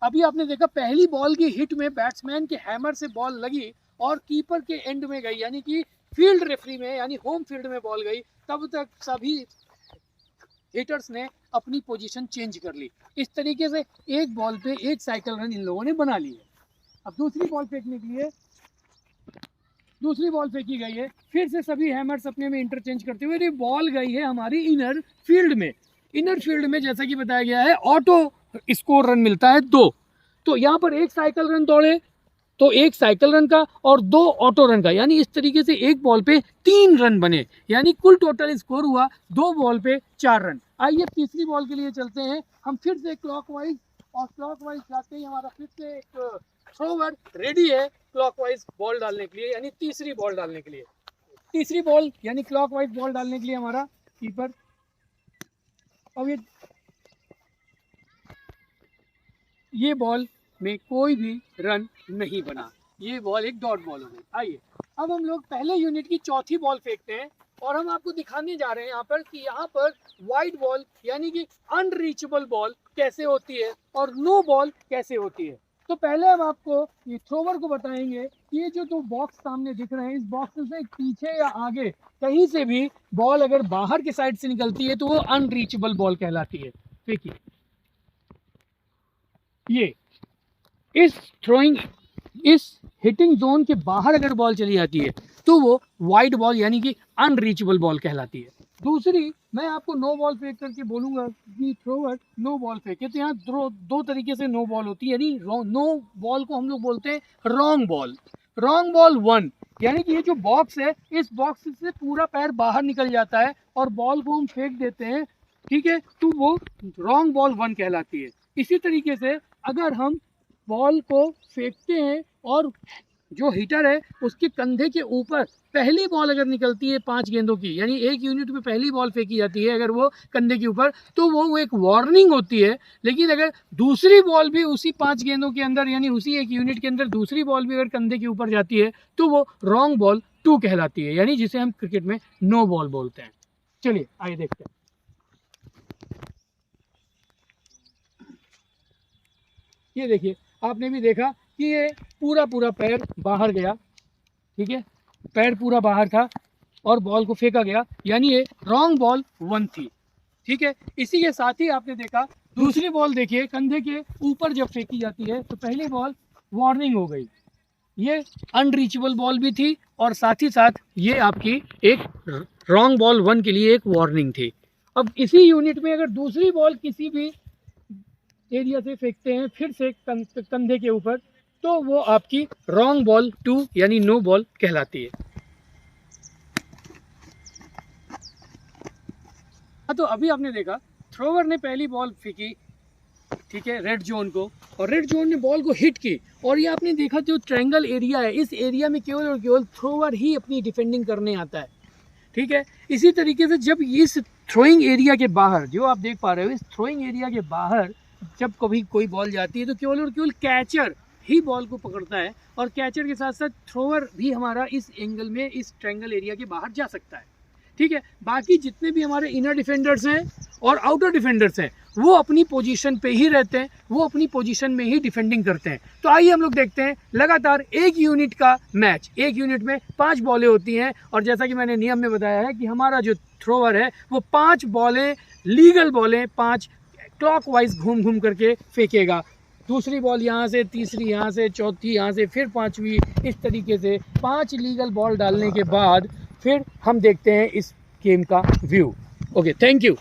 अभी आपने देखा पहली बॉल की हिट में बैट्समैन के हैमर से बॉल लगी और कीपर के एंड में गई, यानी कि फील्ड रेफरी में यानी होम फील्ड में बॉल गई। तब तक सभी हिटर्स ने अपनी पोजीशन चेंज कर ली। इस तरीके से एक बॉल पे एक साइकिल रन इन लोगों ने बना ली है। अब दूसरी बॉल फेंकने के लिए दूसरी बॉल फेंकी गई है, फिर से सभी हैमर्स अपने में इंटरचेंज करते हुए बॉल गई है हमारी इनर फील्ड में। इनर फील्ड में जैसा कि बताया गया है ऑटो स्कोर रन मिलता है 2। तो यहाँ पर एक साइकिल रन दौड़े तो एक साइकिल रन का और 2 ऑटो रन का, यानी इस तरीके से एक बॉल पे 3 रन बने, यानी कुल टोटल स्कोर हुआ 2 बॉल पे 4 रन। आइए तीसरी बॉल के लिए चलते हैं हम फिर से क्लॉकवाइज, और क्लॉकवाइज जाते ही हमारा फिर से एक थ्रोवर रेडी है क्लॉकवाइज बॉल डालने के लिए, यानी तीसरी बॉल डालने के लिए। तीसरी बॉल यानी क्लॉकवाइज बॉल डालने के लिए हमारा कीपर, और ये बॉल में कोई भी रन नहीं बना, ये बॉल एक डॉट बॉल हो गई। आइए अब हम लोग पहले यूनिट की चौथी बॉल फेंकते हैं और हम आपको दिखाने जा रहे हैं यहाँ पर कि यहाँ पर वाइड बॉल यानी कि अनरीचेबल बॉल कैसे होती है और नो बॉल कैसे होती है। तो पहले हम आपको ये थ्रोवर को बताएंगे कि ये जो 2 बॉक्स सामने दिख रहे हैं, इस बॉक्स से पीछे या आगे कहीं से भी बॉल अगर बाहर के साइड से निकलती है तो वो अनरीचेबल बॉल कहलाती है। देखिए ये इस हिटिंग जोन के बाहर अगर बॉल चली जाती है तो वो वाइड बॉल यानी कि अनरीचेबल बॉल कहलाती है। दूसरी मैं आपको नो बॉल फेंक करके बोलूंगा कि थ्रोवर नो बॉल फेंके, तो यहाँ 2 तरीके से नो बॉल होती है, यानी नो बॉल को हम लोग बोलते हैं रॉन्ग बॉल। रॉन्ग बॉल 1 यानी कि ये जो बॉक्स है, इस बॉक्स से पूरा पैर बाहर निकल जाता है और बॉल को हम फेंक देते हैं, ठीक है, तो वो रॉन्ग बॉल 1 कहलाती है। इसी तरीके से अगर हम बॉल को फेंकते हैं और जो हिटर है उसके कंधे के ऊपर पहली बॉल अगर निकलती है 5 गेंदों की, यानी एक यूनिट में पहली बॉल फेंकी जाती है अगर वो कंधे के ऊपर, तो वो एक वार्निंग होती है। लेकिन अगर दूसरी बॉल भी उसी 5 गेंदों के अंदर यानी उसी एक यूनिट के अंदर दूसरी बॉल भी अगर कंधे के ऊपर जाती है तो वो रॉन्ग बॉल 2 कहलाती है, यानी जिसे हम क्रिकेट में नो बॉल बोलते हैं। चलिए आइए देखते हैं। ये देखिए आपने भी देखा कि ये पूरा पैर बाहर गया, ठीक है, पैर पूरा बाहर था और बॉल को फेंका गया, यानी ये रॉन्ग बॉल 1 थी, ठीक है। इसी के साथ ही आपने देखा दूसरी बॉल, देखिए कंधे के ऊपर जब फेंकी जाती है तो पहली बॉल वार्निंग हो गई, ये अनरीचेबल बॉल भी थी और साथ ही साथ ये आपकी एक रॉन्ग बॉल 1 के लिए एक वार्निंग थी। अब इसी यूनिट में अगर दूसरी बॉल किसी भी एरिया से फेंकते हैं फिर से कंधे के ऊपर, तो वो आपकी रॉन्ग बॉल 2 यानी नो बॉल कहलाती है। तो अभी आपने देखा थ्रोवर ने पहली बॉल फेंकी, ठीक है, रेड जोन को, और रेड जोन ने बॉल को हिट की, और ये आपने देखा जो ट्रायंगल एरिया है, इस एरिया में केवल और केवल थ्रोवर ही अपनी डिफेंडिंग करने आता है, ठीक है। इसी तरीके से जब इस थ्रोइंग एरिया के बाहर, जो आप देख पा रहे हो, इस थ्रोइंग एरिया के बाहर जब कभी कोई बॉल जाती है तो केवल और केवल कैचर ही बॉल को पकड़ता है, और कैचर के साथ साथ थ्रोवर भी हमारा इस एंगल में इस ट्रायंगल एरिया के बाहर जा सकता है, ठीक है। बाकी जितने भी हमारे इनर डिफेंडर्स हैं और आउटर डिफेंडर्स हैं वो अपनी पोजीशन पे ही रहते हैं, वो अपनी पोजीशन में ही डिफेंडिंग करते हैं। तो आइए हम लोग देखते हैं लगातार एक यूनिट का मैच। एक यूनिट में 5 बॉलें होती हैं, और जैसा कि मैंने नियम में बताया है कि हमारा जो थ्रोवर है वो 5 बॉलें, लीगल बॉलें 5 क्लॉकवाइज घूम करके फेंकेगा। दूसरी बॉल यहाँ से, तीसरी यहाँ से, चौथी यहाँ से, फिर 5वीं, इस तरीके से 5 लीगल बॉल डालने के बाद फिर हम देखते हैं इस गेम का व्यू। Okay, thank you.